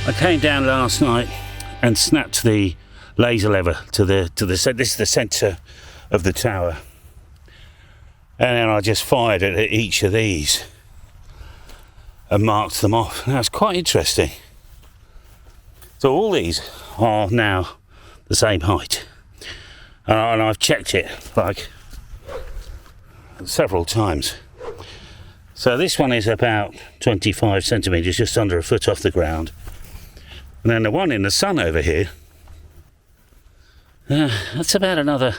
I came down last night and snapped the laser lever to the this is the centre of the tower, and then I just fired it at each of these and marked them off. Now it's quite interesting. So all these are now the same height, and I've checked it like several times. So this one is about 25 centimetres, just under a foot off the ground. And then the one in the sun over here, that's about another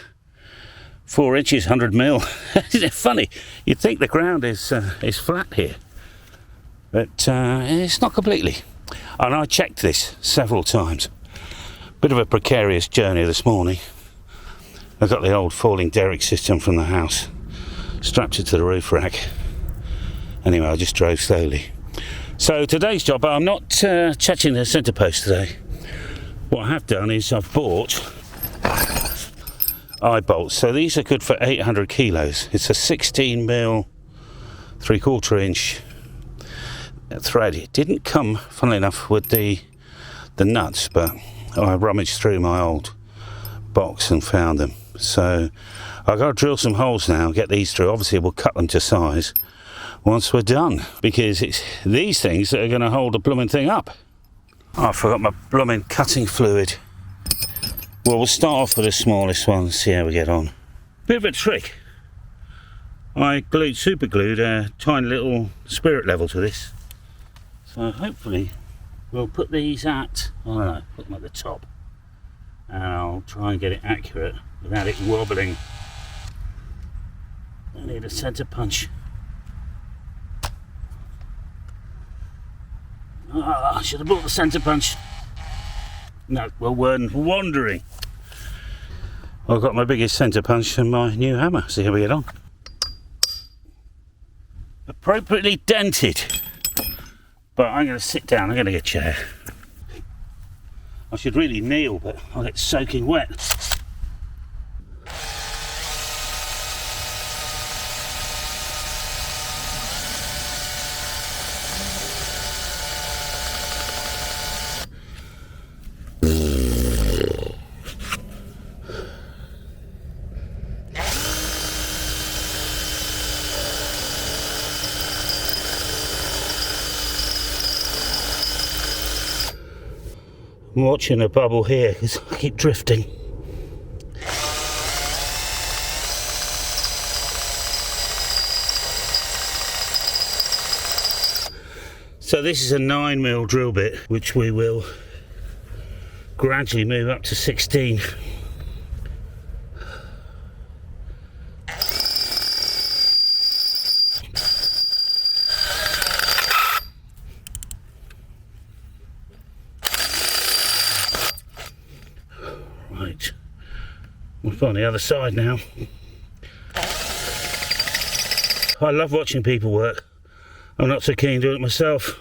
4 inches, 100 mil. Isn't it funny? You'd think the ground is flat here, but it's not completely. And I checked this several times. Bit of a precarious journey this morning. I've got the old falling derrick system from the house, strapped it to the roof rack. Anyway, I just drove slowly. So today's job, I'm not touching the centre post today. What I have done is I've bought eye bolts. So these are good for 800 kilos. It's a 16 mil, 3/4 inch thread. It didn't come, funnily enough, with the nuts, but I rummaged through my old box and found them. So I've got to drill some holes now, get these through. Obviously we'll cut them to size once we're done, because it's these things that are going to hold the blooming thing up. Oh, I forgot my blooming cutting fluid. Well, we'll start off with the smallest one and see how we get on. Bit of a trick. I super glued a tiny little spirit level to this. So hopefully we'll put these at, I don't know, put them at the top. And I'll try and get it accurate without it wobbling. I need a centre punch. I should have brought the centre punch. No, well, we're wandering. I've got my biggest centre punch and my new hammer. See how we get on. Appropriately dented. But I'm going to sit down. I'm going to get a chair. I should really kneel, but I'll get soaking wet. I'm watching a bubble here because I keep drifting. So this is a 9 mil drill bit, which we will gradually move up to 16. Right, we're on the other side now. I love watching people work. I'm not so keen doing it myself.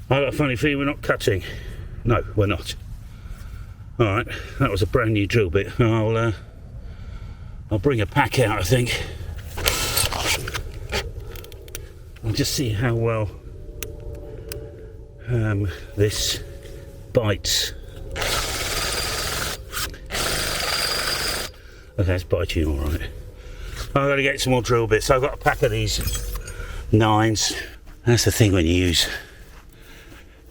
I've got a funny feeling we're not cutting. No, we're not. Alright, that was a brand new drill bit. I'll bring a pack out, I think. I'll just see how well this bites. Okay, it's biting all right. I've got to get some more drill bits. I've got a pack of these 9s. That's the thing when you use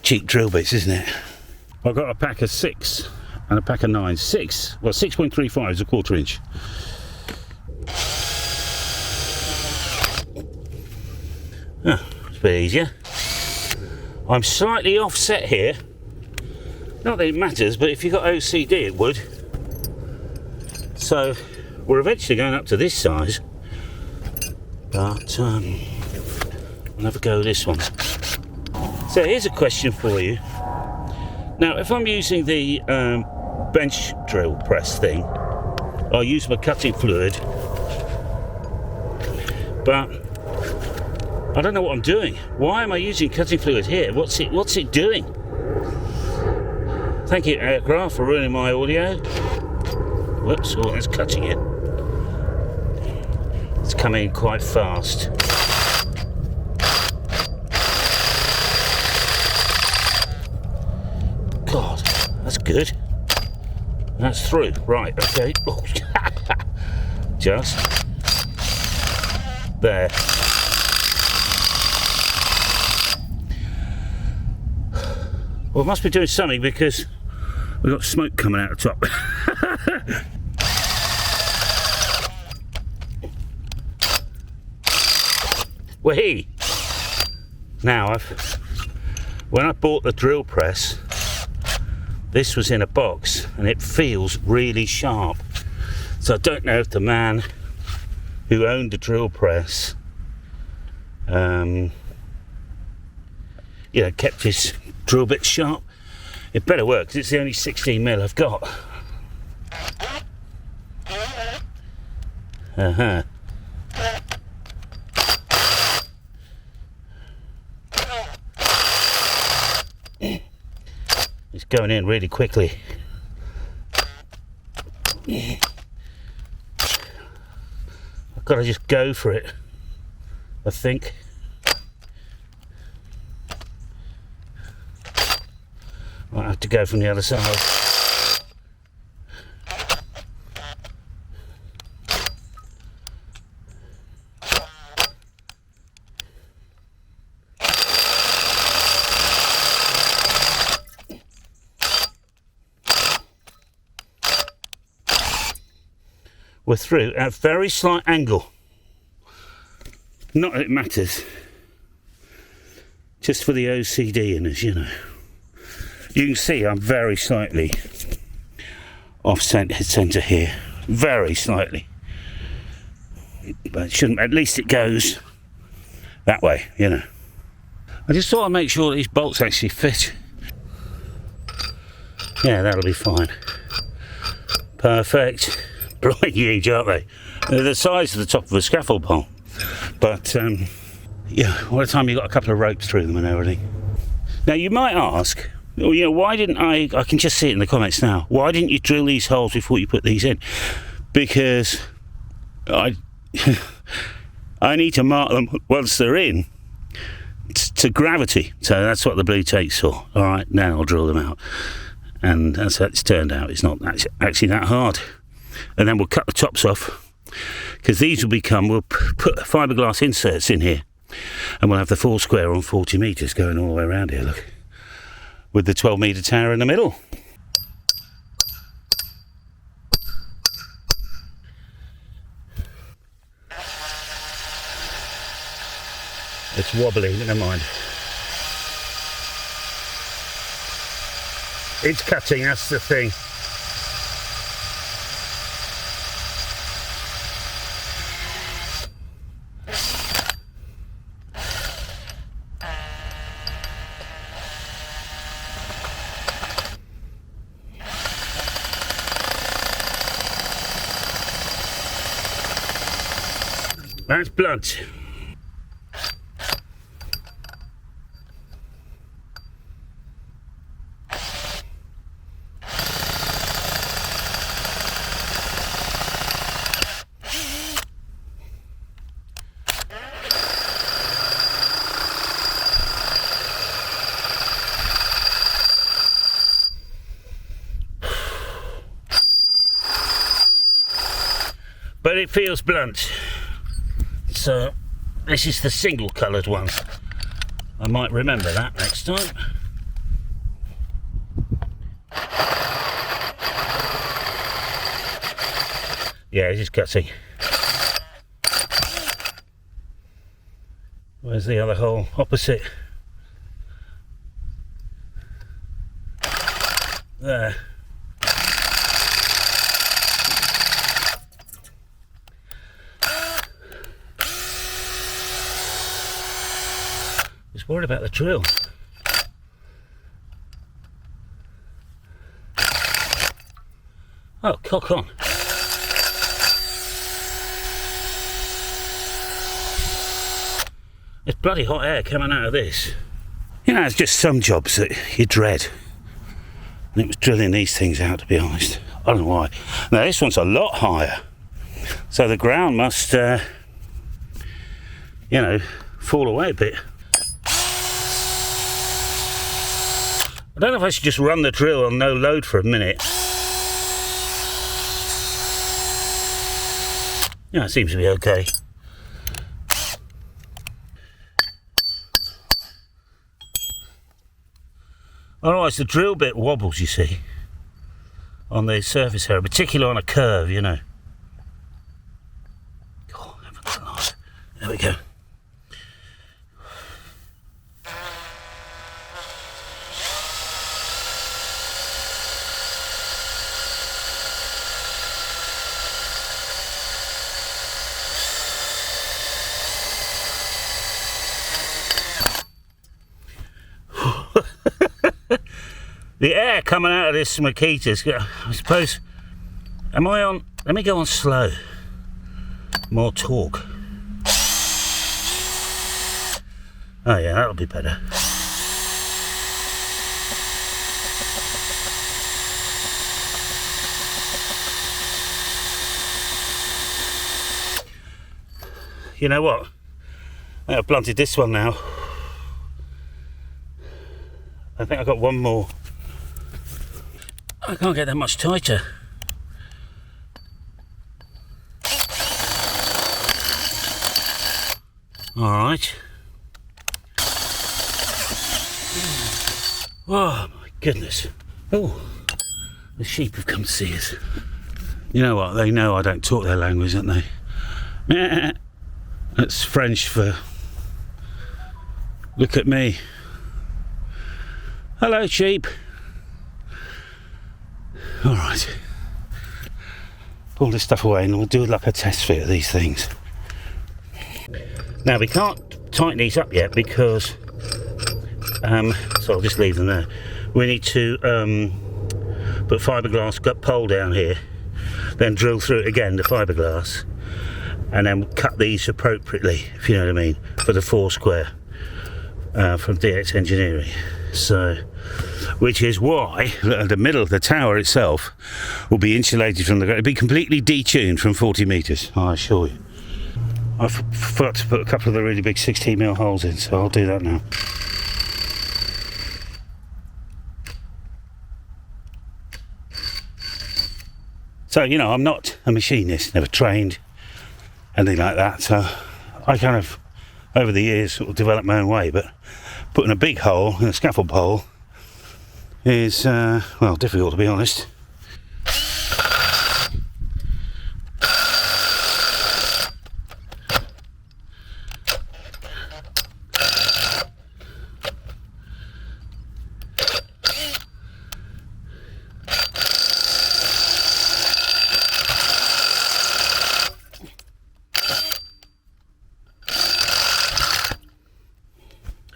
cheap drill bits, isn't it? I've got a pack of 6 and a pack of 9. 6, well, 6.35 is a 1/4 inch. Oh, it's a bit easier. I'm slightly offset here. Not that it matters, but if you've got OCD it would. So we're eventually going up to this size, but I'll have a go with this one. So here's a question for you. Now if I'm using the bench drill press thing, I'll use my cutting fluid, but I don't know what I'm doing. Why am I using cutting fluid here? What's it doing? Thank you, aircraft, for ruining my audio. Whoops, oh, that's cutting it. It's coming quite fast. God, that's good. That's through. Right, okay. Just there. Well, it must be doing something because we've got smoke coming out the top. Whee! Now, when I bought the drill press, this was in a box and it feels really sharp. So I don't know if the man who owned the drill press, you know, kept his drill bit sharp. It better work because it's the only 16mm I've got. It's going in really quickly. I've got to just go for it, I think. Might have to go from the other side. We're through at a very slight angle. Not that it matters. Just for the OCD in us, you know. You can see I'm very slightly off centre here. Very slightly. But it shouldn't, at least it goes that way, you know. I just thought I'd make sure these bolts actually fit. Yeah, that'll be fine. Perfect. Bloody huge, aren't they? They're the size of the top of a scaffold pole. But, yeah, by the time you've got a couple of ropes through them and everything. Now, you might ask, well, you know, why didn't I can just see it in the comments now, why didn't you drill these holes before you put these in? Because I need to mark them once they're in to gravity. So that's what the blue tape's for. All right, now I'll drill them out. And that's how it's turned out. It's not actually that hard. And then we'll cut the tops off, because these will become, we'll put fiberglass inserts in here, and we'll have the 4 square on 40 metres going all the way around here, look, with the 12-metre tower in the middle. It's wobbly, never mind. It's cutting, that's the thing. That's blunt. But it feels blunt. So this is the single coloured one. I might remember that next time. Yeah, it's just cutting. Where's the other hole? Opposite. There. Just worried about the drill. Oh, cock on. There's bloody hot air coming out of this. You know, it's just some jobs that you dread. And it was drilling these things out, to be honest. I don't know why. Now, this one's a lot higher. So the ground must, you know, fall away a bit. I don't know if I should just run the drill on no load for a minute. Yeah, it seems to be okay. Otherwise the drill bit wobbles, you see, on the surface area, particularly on a curve, you know. Oh, heavens alive. There we go. The air coming out of this Makita's, I suppose, am I on, let me go on slow, more torque. Oh yeah, that'll be better. You know what, I think I've blunted this one now. I think I've got one more. I can't get that much tighter. All right. Oh my goodness. Oh, the sheep have come to see us. You know what? They know I don't talk their language, don't they? That's French for look at me. Hello, sheep. All right. Pull this stuff away and we'll do like a test fit of these things. Now we can't tighten these up yet because, so I'll just leave them there. We need to put fiberglass gut pole down here, then drill through it again, the fiberglass, and then cut these appropriately, if you know what I mean, for the 4 square from DX Engineering. So, which is why the middle of the tower itself will be insulated from the ground. It'll be completely detuned from 40 metres, I assure you. I forgot to put a couple of the really big 16mm holes in, so I'll do that now. So, you know, I'm not a machinist, never trained, anything like that, so I kind of, over the years, sort of developed my own way, but putting a big hole in a scaffold pole is, well, difficult to be honest.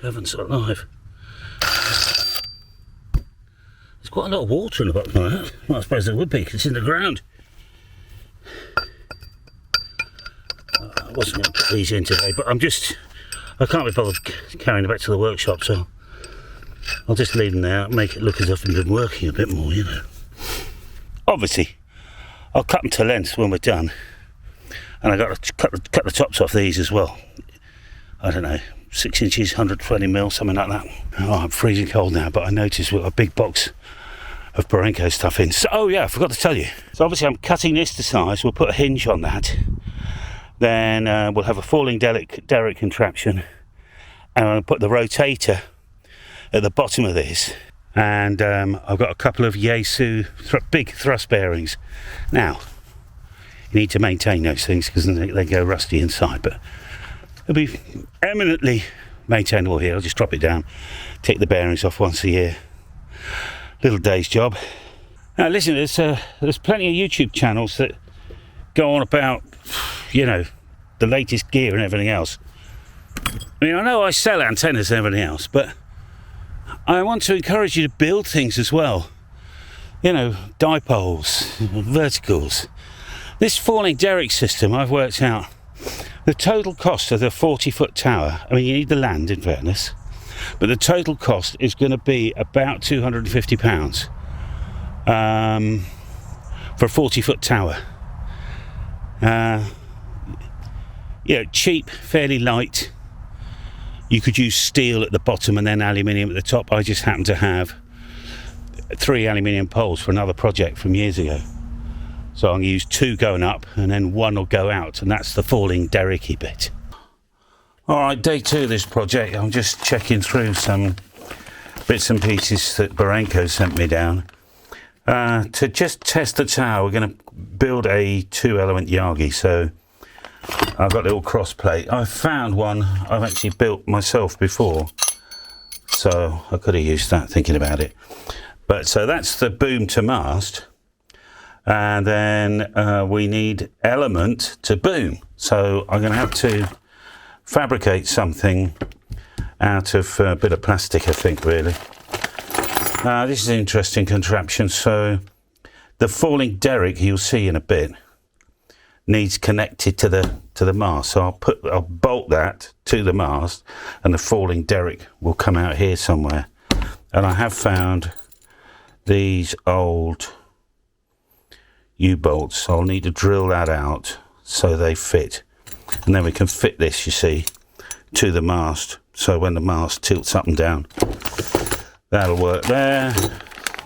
Heavens alive. There's quite a lot of water in the bottom of that. Well, I suppose there would be because it's in the ground. I wasn't going to put these in today, but I can't be bothered carrying them back to the workshop, so I'll just leave them there and make it look as if I've been working a bit more, you know. Obviously, I'll cut them to length when we're done, and I've got to cut the tops off these as well. I don't know, 6 inches, 120mm, something like that. Oh, I'm freezing cold now, but I noticed we've got a big box of Barenco stuff in. So, oh yeah, I forgot to tell you. So obviously I'm cutting this to size. We'll put a hinge on that. Then we'll have a falling derrick contraption. And I'll put the rotator at the bottom of this. And I've got a couple of Yaesu big thrust bearings. Now, you need to maintain those things because they go rusty inside, but it'll be eminently maintainable here. I'll just drop it down, take the bearings off once a year. Little day's job. Now listen, there's plenty of YouTube channels that go on about, you know, the latest gear and everything else. I mean, I know I sell antennas and everything else, but I want to encourage you to build things as well. You know, dipoles, verticals. This falling derrick system I've worked out. The total cost of the 40-foot tower, I mean, you need the land in fairness, but the total cost is going to be about £250 for a 40-foot tower. You know, cheap, fairly light. You could use steel at the bottom and then aluminium at the top. I just happen to have 3 aluminium poles for another project from years ago. So I'm going to use 2 going up and then 1 will go out, and that's the falling derricky bit. Alright, day 2 of this project. I'm just checking through some bits and pieces that Barenko sent me down. To just test the tower, we're going to build a 2-element yagi. So I've got a little cross plate. I found one I've actually built myself before, so I could have used that thinking about it. But so that's the boom to mast, and then we need element to boom. So I'm going to have to fabricate something out of a bit of plastic, I think, really. This is an interesting contraption. So the falling derrick, you'll see in a bit, needs connected to the mast. So I'll bolt that to the mast, and the falling derrick will come out here somewhere. And I have found these old U-bolts. So I'll need to drill that out so they fit, and then we can fit this, you see, to the mast. So when the mast tilts up and down, that'll work there.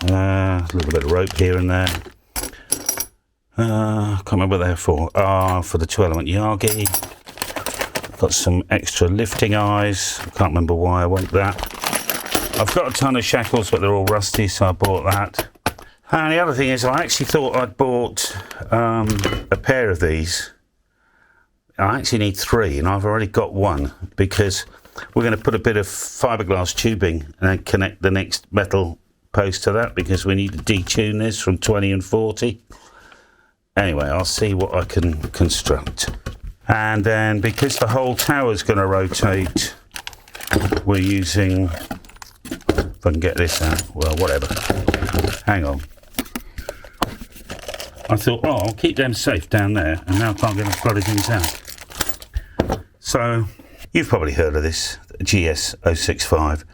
A little bit of rope here and there. Can't remember what they're for. For the 2-element yagi. Got some extra lifting eyes. I can't remember why I want that. I've got a ton of shackles, but they're all rusty, so I bought that. And the other thing is, I actually thought I'd bought a pair of these. I actually need 3, and I've already got 1, because we're going to put a bit of fiberglass tubing and then connect the next metal post to that, because we need to detune this from 20 and 40. Anyway, I'll see what I can construct. And then, because the whole tower's going to rotate, we're using, if I can get this out, well, whatever. Hang on. I thought, oh, I'll keep them safe down there, and now I can't get the bloody things out. So, you've probably heard of this, GS065.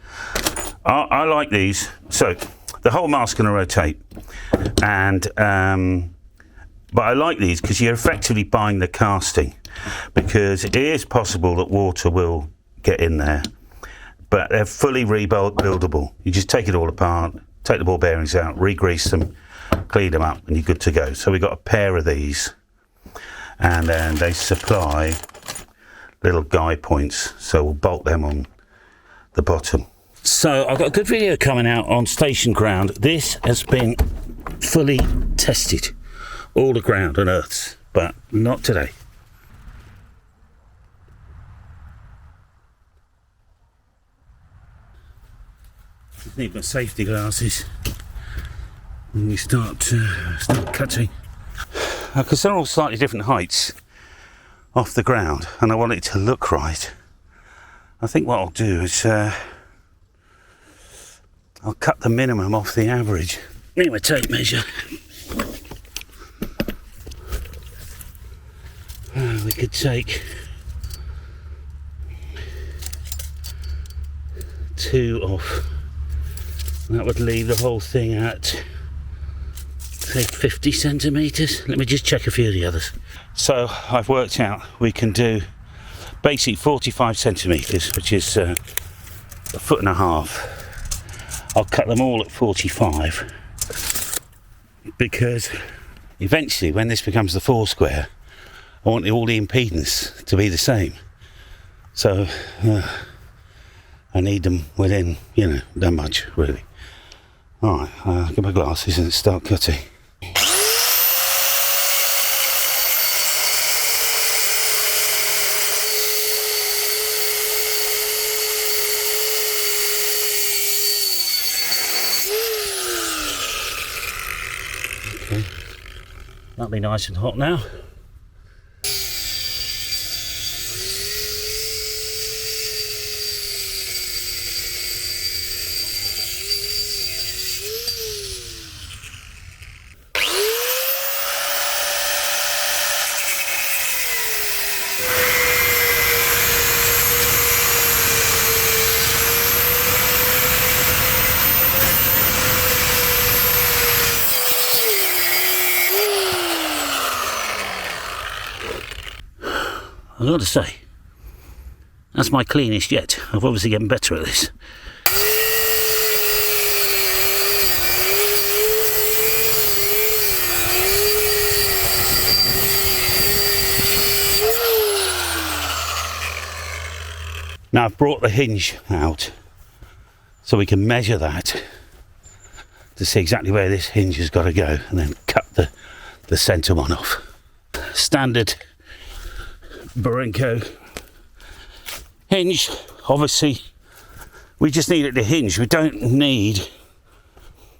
I like these. So, the whole mast's going to rotate, and but I like these because you're effectively buying the casting, because it is possible that water will get in there, but they're fully rebuildable. You just take it all apart, take the ball bearings out, re-grease them, clean them up, and you're good to go. So we've got a pair of these, and then they supply little guy points, so we'll bolt them on the bottom. So I've got a good video coming out on station ground. This has been fully tested, all the ground and earths, but not today. Just need my safety glasses when we start cutting, because they're all slightly different heights off the ground, and I want it to look right. I think what I'll do is I'll cut the minimum off the average. Need my tape measure. We could take 2 off. That would leave the whole thing at, say, 50 centimetres. Let me just check a few of the others. So I've worked out we can do basically 45 centimetres, which is a 1.5 foot. I'll cut them all at 45, because eventually when this becomes the 4 square, I want all the impedance to be the same. So I need them within, that much, really. Alright, I'll get my glasses and start cutting. Okay, that'll be nice and hot now. I've got to say, that's my cleanest yet. I've obviously getting better at this. Now I've brought the hinge out so we can measure that to see exactly where this hinge has got to go, and then cut the centre one off. Standard Barinko hinge. Obviously we just need it to hinge, we don't need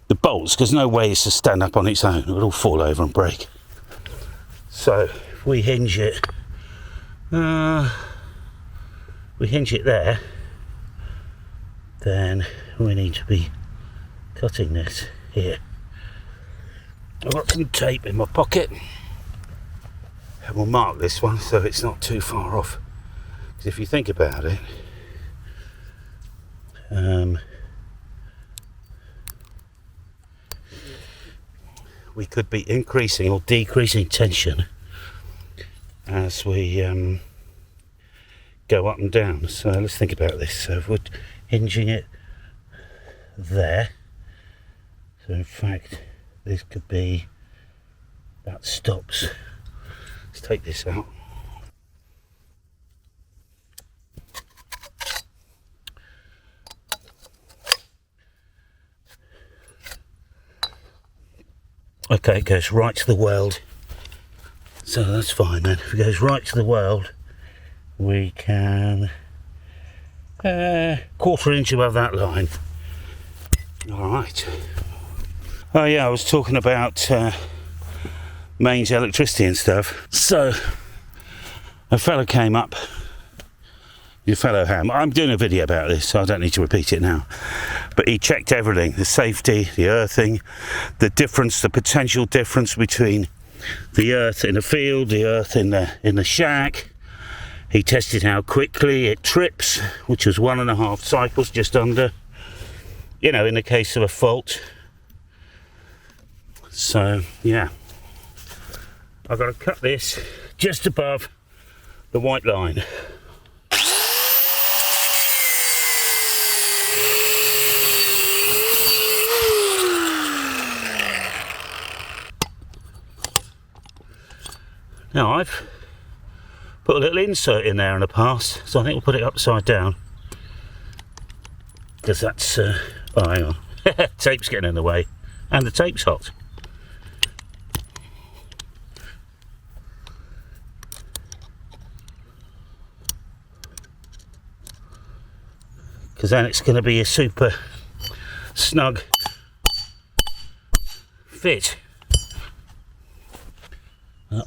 the bolts because no way it's to stand up on its own, it would all fall over and break. So if we hinge it, there, then we need to be cutting this here. I've got some tape in my pocket and we'll mark this one so it's not too far off, because if you think about it, we could be increasing or decreasing tension as we go up and down. So let's think about this. So if we're hinging it there, so in fact this could be, that stops. Let's take this out. Okay, it goes right to the weld, so that's fine then. If it goes right to the weld, we can 1/4 inch above that line. Alright. Oh yeah, I was talking about mains electricity and stuff. So a fellow came up, your fellow ham, I'm doing a video about this so I don't need to repeat it now, but he checked everything, the safety, the earthing, the difference, the potential difference between the earth in the field, the earth in the shack. He tested how quickly it trips, which was 1.5 cycles, just under, you know, in the case of a fault. So yeah, I've got to cut this just above the white line. Now I've put a little insert in there in the past, so I think we'll put it upside down, because that's oh hang on, tape's getting in the way and the tape's hot. Because then it's going to be a super snug fit.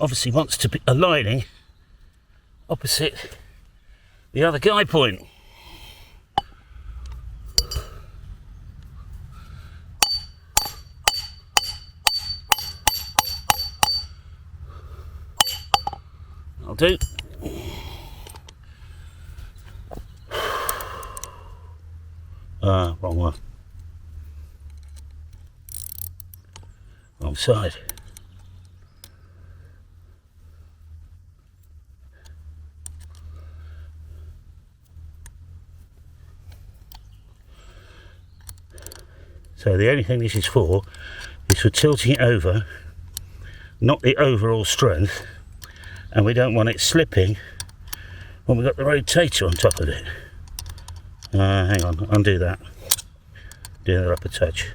Obviously wants to be aligning opposite the other guide point. I'll do. Wrong one. Wrong side. So the only thing this is for tilting it over, not the overall strength, and we don't want it slipping when we've got the rotator on top of it. Hang on, undo that. Do that up a touch.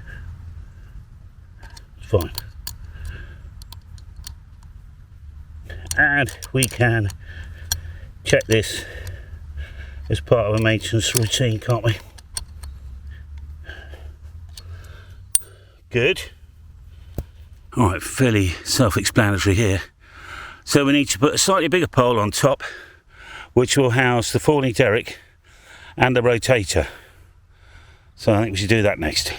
Fine. And we can check this as part of a maintenance routine, can't we? Good. Alright, fairly self-explanatory here. So we need to put a slightly bigger pole on top, which will house the falling derrick and the rotator. So I think we should do that next.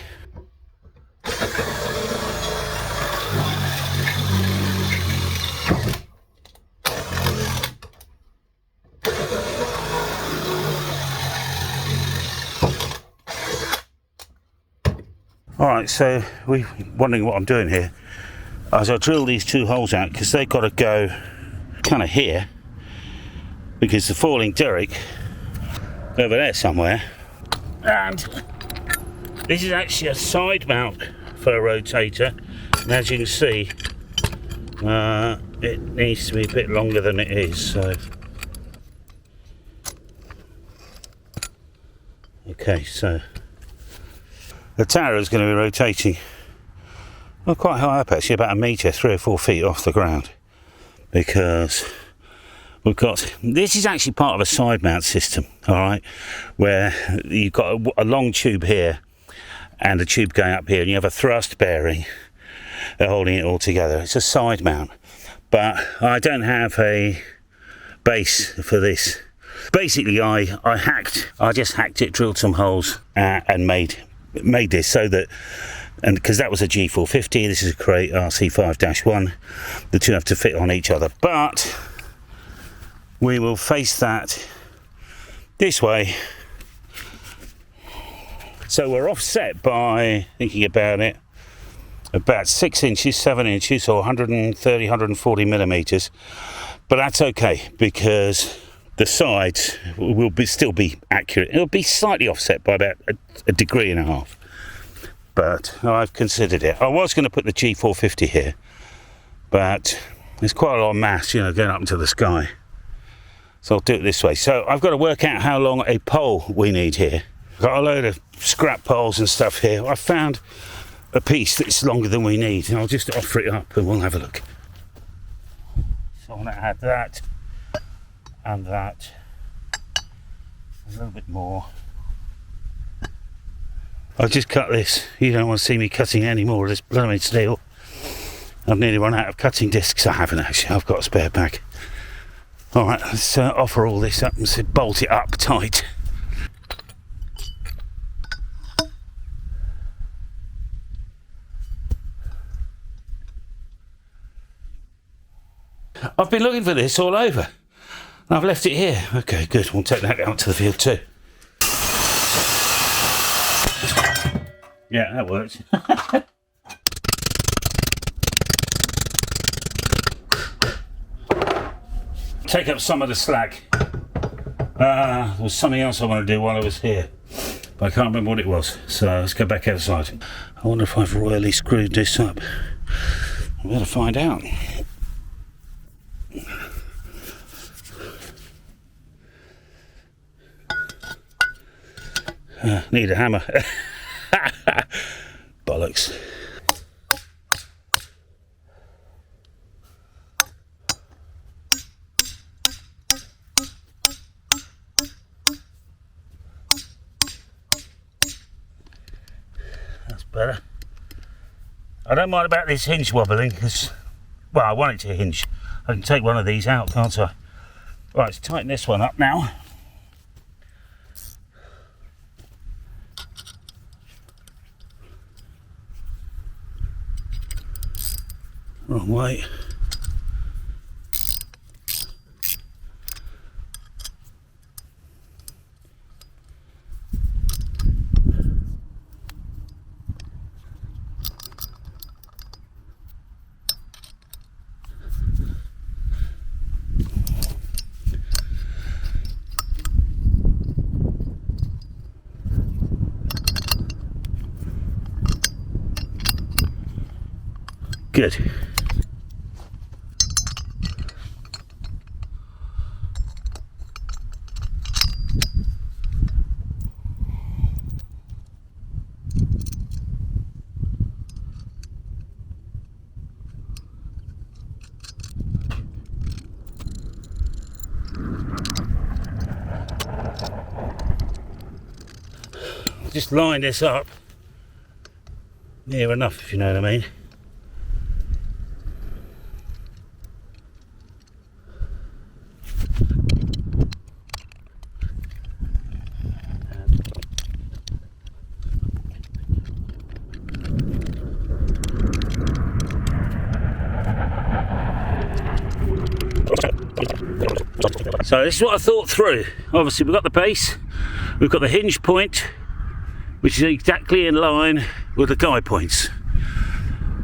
Alright, so we're wondering what I'm doing here. As I drill these 2 holes out, because they've got to go kind of here, because the falling derrick over there somewhere, and this is actually a side mount for a rotator, and as you can see it needs to be a bit longer than it is, so Okay, so the tower is going to be rotating, well, quite high up actually, about a metre, 3 or 4 feet off the ground, because we've got, this is actually part of a side mount system, all right, where you've got a long tube here and a tube going up here, and you have a thrust bearing holding it all together. It's a side mount, but I don't have a base for this. Basically, I just hacked it, drilled some holes, and made this so that, and because that was a G450, this is a Crate RC5-1, the two have to fit on each other, but we will face that this way, so we're offset by, thinking about it, about 6 inches, 7 inches, or 130, 140 millimeters, but that's okay because the sides will still be accurate. It'll be slightly offset by about a degree and a half, but I've considered it. I was going to put the G450 here, but there's quite a lot of mass, you know, going up into the sky, so I'll do it this way. So I've got to work out how long a pole we need here. I've got a load of scrap poles and stuff here. I found a piece that's longer than we need, and I'll just offer it up and we'll have a look. So I'm going to add that and that, a little bit more. I'll just cut this. You don't want to see me cutting any more of this blooming steel. I've nearly run out of cutting discs. I haven't actually, I've got a spare pack. Alright, let's offer all this up and bolt it up tight. I've been looking for this all over. I've left it here. Okay, good. We'll take that out to the field too. Yeah, that works. Take up some of the slack. There was something else I want to do while I was here, but I can't remember what it was. So let's go back outside. I wonder if I've royally screwed this up. I better find out. Need a hammer. Bollocks. That's better. I don't mind about this hinge wobbling because, well, I want it to hinge. I can take one of these out, can't I? Right, let's tighten this one up now. Wrong way. Good. Just line this up near enough, if you know what I mean. So this is what I thought through. Obviously we've got the base, we've got the hinge point, which is exactly in line with the guide points.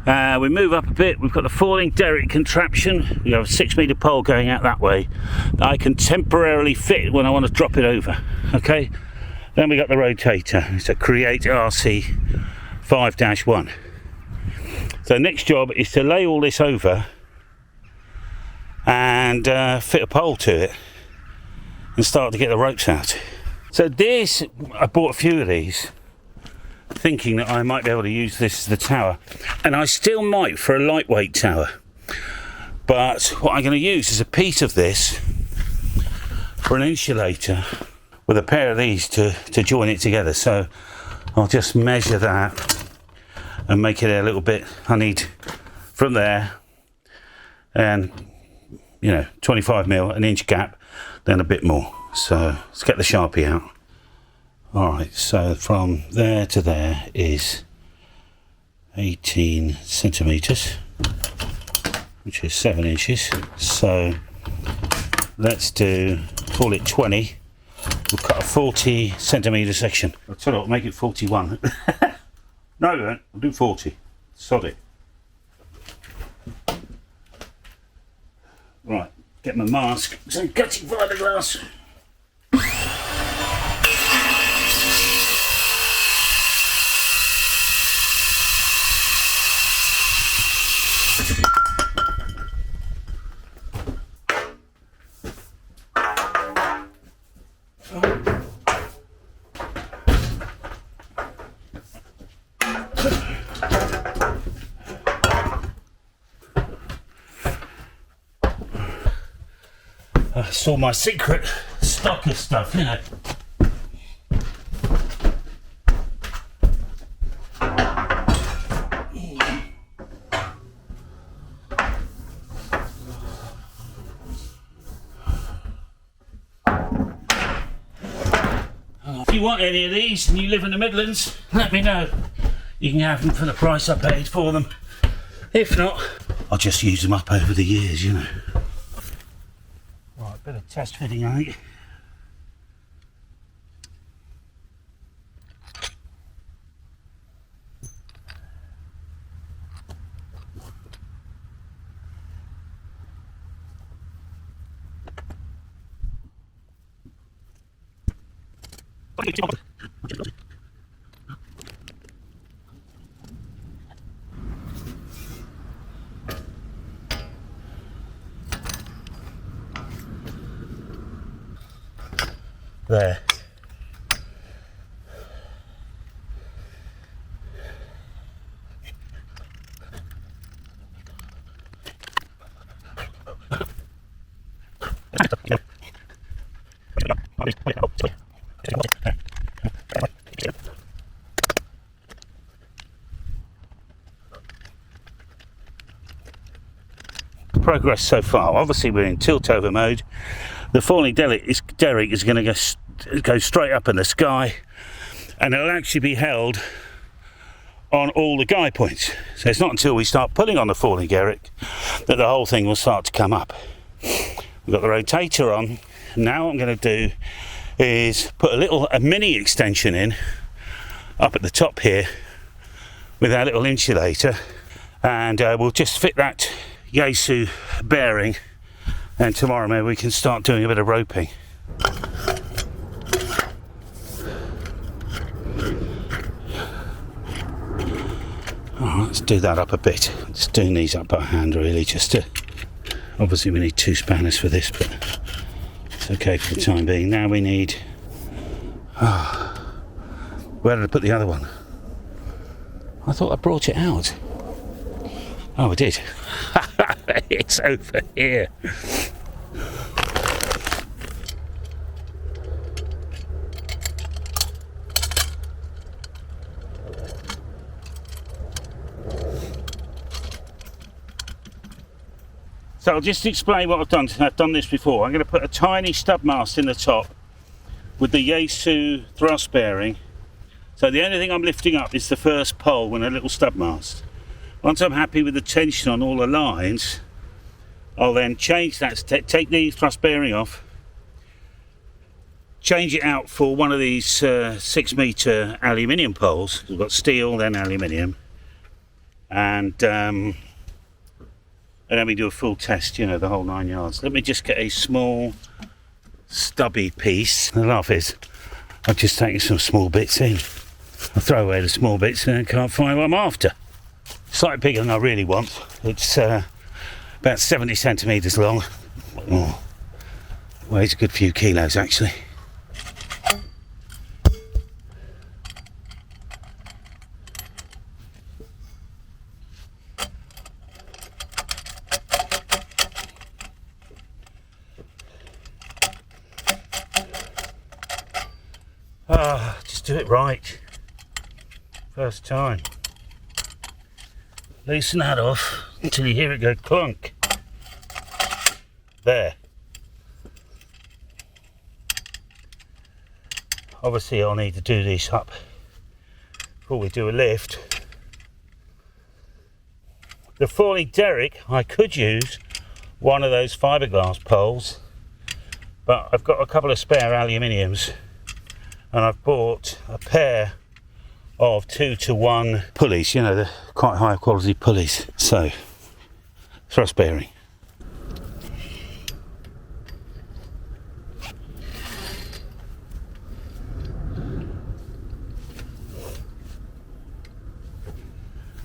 We move up a bit, we've got the falling derrick contraption. We have a 6 metre pole going out that way that I can temporarily fit when I want to drop it over. Okay, then we got the rotator. It's a Create RC5-1. So next job is to lay all this over and fit a pole to it and start to get the ropes out. So this, I bought a few of these, thinking that I might be able to use this as the tower, and I still might for a lightweight tower. But what I'm going to use is a piece of this for an insulator with a pair of these to join it together. So I'll just measure that and make it a little bit. I need from there and 25mm, an inch gap, then a bit more. So let's get the Sharpie out. Alright, so from there to there is 18 centimetres, which is 7 inches. So let's call it 20. We'll cut a 40 centimetre section. I'll tell you what, make it 41. No, we won't. I'll do 40. Sod it. Right, get my mask. So cutting fiberglass. It's all my secret stock of stuff, you know. If you want any of these and you live in the Midlands, let me know. You can have them for the price I paid for them. If not, I'll just use them up over the years, you know. Right, bit of test fitting, I think. There. Progress so far. Obviously we're in tilt over mode. The falling derrick is going to go straight up in the sky, and it'll actually be held on all the guy points. So it's not until we start pulling on the falling derrick that the whole thing will start to come up. We've got the rotator on. Now what I'm going to do is put a mini extension in up at the top here with our little insulator, and we'll just fit that Yaesu bearing, and tomorrow maybe we can start doing a bit of roping. Alright, let's do that up a bit. Just doing these up by hand really, just to, obviously we need 2 spanners for this, but it's okay for the time being. Now we need, where did I put the other one? I thought I brought it out. Oh, I did. It's over here. So I'll just explain what I've done. I've done this before. I'm going to put a tiny stub mast in the top with the Yaesu thrust bearing. So the only thing I'm lifting up is the first pole and a little stub mast. Once I'm happy with the tension on all the lines, I'll then change that, take the thrust bearing off, change it out for one of these 6 metre aluminium poles. We've got steel, then aluminium, and then we do a full test, you know, the whole 9 yards. Let me just get a small stubby piece. The laugh is, I've just taken some small bits in. I throw away the small bits and I can't find what I'm after. Slightly bigger than I really want. It's about 70 centimetres long. Oh, weighs a good few kilos actually. Just do it right. First time. Loosen that off until you hear it go clunk. There. Obviously I'll need to do this up before we do a lift. The falling derrick, I could use one of those fiberglass poles, but I've got a couple of spare aluminiums and I've bought a pair of 2-to-1 pulleys, you know, the quite high quality pulleys. So, thrust bearing.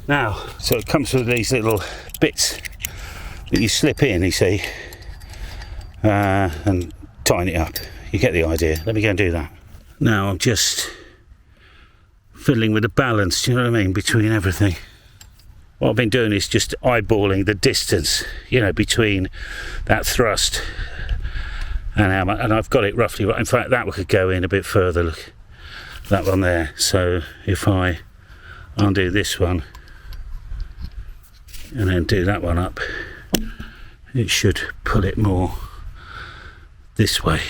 Now, so it comes with these little bits that you slip in, you see, and tighten it up. You get the idea. Let me go and do that. Now I'm just fiddling with the balance, do you know what I mean, between everything. What I've been doing is just eyeballing the distance, you know, between that thrust and how much, and I've got it roughly right. In fact, that one could go in a bit further, look, that one there. So if I undo this one and then do that one up, it should pull it more this way.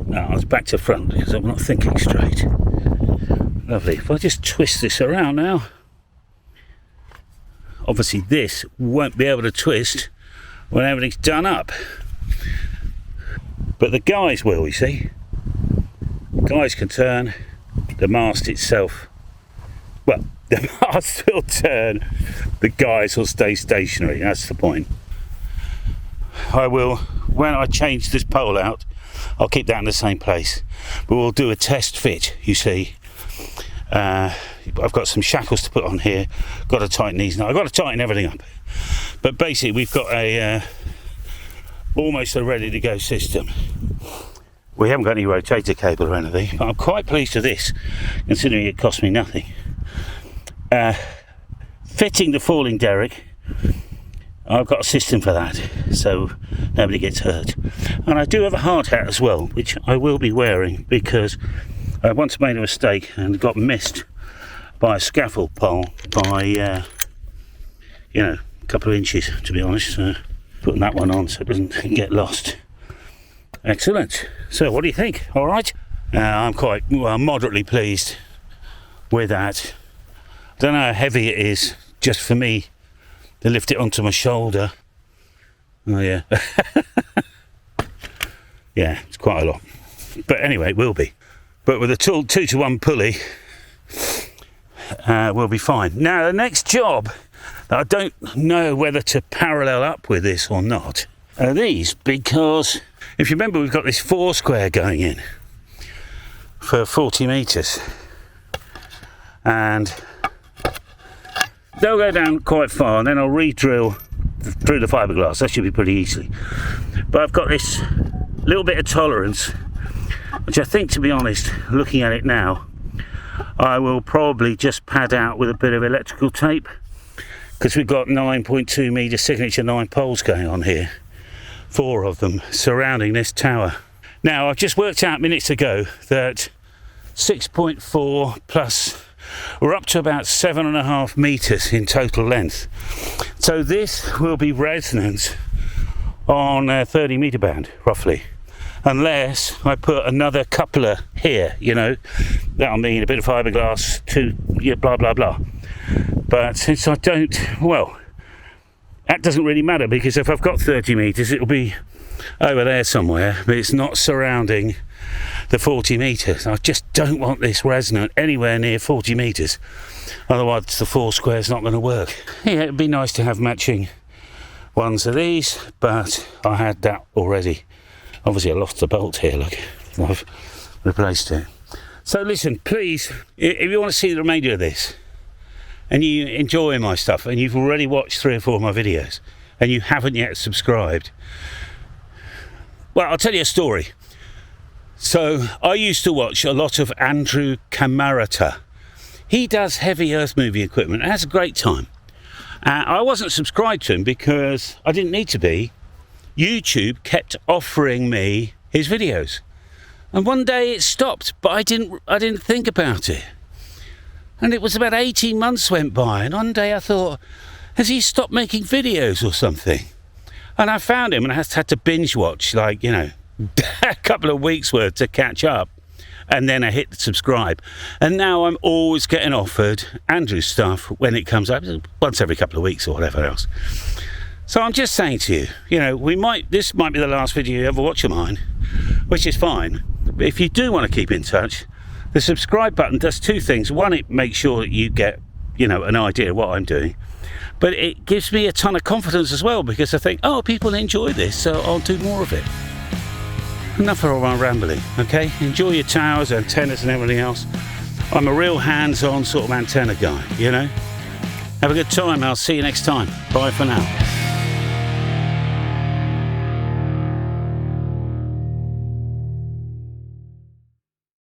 Now I was back to front because I'm not thinking straight. Lovely. If I just twist this around now, obviously this won't be able to twist when everything's done up, but the guys will, you see. The guys can turn, the mast itself, well, the mast will turn, the guys will stay stationary. That's the point. I will, when I change this pole out, I'll keep that in the same place, but we'll do a test fit, you see. I've got some shackles to put on here, got to tighten these now. I've got to tighten everything up, but basically we've got a almost a ready to go system. We haven't got any rotator cable or anything, but I'm quite pleased with this considering it cost me nothing. Fitting the falling derrick, I've got a system for that, so nobody gets hurt. And I do have a hard hat as well, which I will be wearing because I once made a mistake and got missed by a scaffold pole by, you know, a couple of inches, to be honest. So putting that one on so it doesn't get lost. Excellent. So what do you think? All right? I'm quite, well, moderately pleased with that. I don't know how heavy it is just for me to lift it onto my shoulder. Oh yeah. Yeah, it's quite a lot. But anyway, it will be. But with a 2-to-1 pulley, we'll be fine. Now, the next job that I don't know whether to parallel up with this or not are these, because if you remember, we've got this 4 square going in for 40 metres. And they'll go down quite far, and then I'll re-drill through the fiberglass. That should be pretty easy. But I've got this little bit of tolerance, which I think, to be honest, looking at it now, I will probably just pad out with a bit of electrical tape, because we've got 9.2 metre signature 9 poles going on here, 4 of them surrounding this tower. Now, I've just worked out minutes ago that 6.4 plus, we're up to about 7.5 metres in total length. So this will be resonant on a 30 metre band, roughly. Unless I put another coupler here, you know, that'll mean a bit of fiberglass to, yeah, blah, blah, blah. But since I don't, well, that doesn't really matter, because if I've got 30 metres, it'll be over there somewhere, but it's not surrounding the 40 metres. I just don't want this resonant anywhere near 40 metres. Otherwise, the 4 square's not going to work. Yeah, it'd be nice to have matching ones of these, but I had that already. Obviously, I lost the bolt here, look. I've replaced it. So listen, please, if you want to see the remainder of this, and you enjoy my stuff, and you've already watched 3 or 4 of my videos, and you haven't yet subscribed, well, I'll tell you a story. So, I used to watch a lot of Andrew Camarata. He does heavy earth moving equipment and has a great time. I wasn't subscribed to him because I didn't need to be. YouTube kept offering me his videos. And one day it stopped, but I didn't think about it. And it was about 18 months went by, and one day I thought, has he stopped making videos or something? And I found him, and I had to binge watch, like, you know, a couple of weeks worth to catch up. And then I hit subscribe. And now I'm always getting offered Andrew's stuff when it comes up, once every couple of weeks or whatever else. So I'm just saying to you, you know, this might be the last video you ever watch of mine, which is fine. But if you do want to keep in touch, the subscribe button does two things. One, it makes sure that you get, you know, an idea of what I'm doing. But it gives me a ton of confidence as well, because I think, oh, people enjoy this, so I'll do more of it. Enough of my rambling, okay? Enjoy your towers, antennas and everything else. I'm a real hands-on sort of antenna guy, you know? Have a good time. I'll see you next time. Bye for now.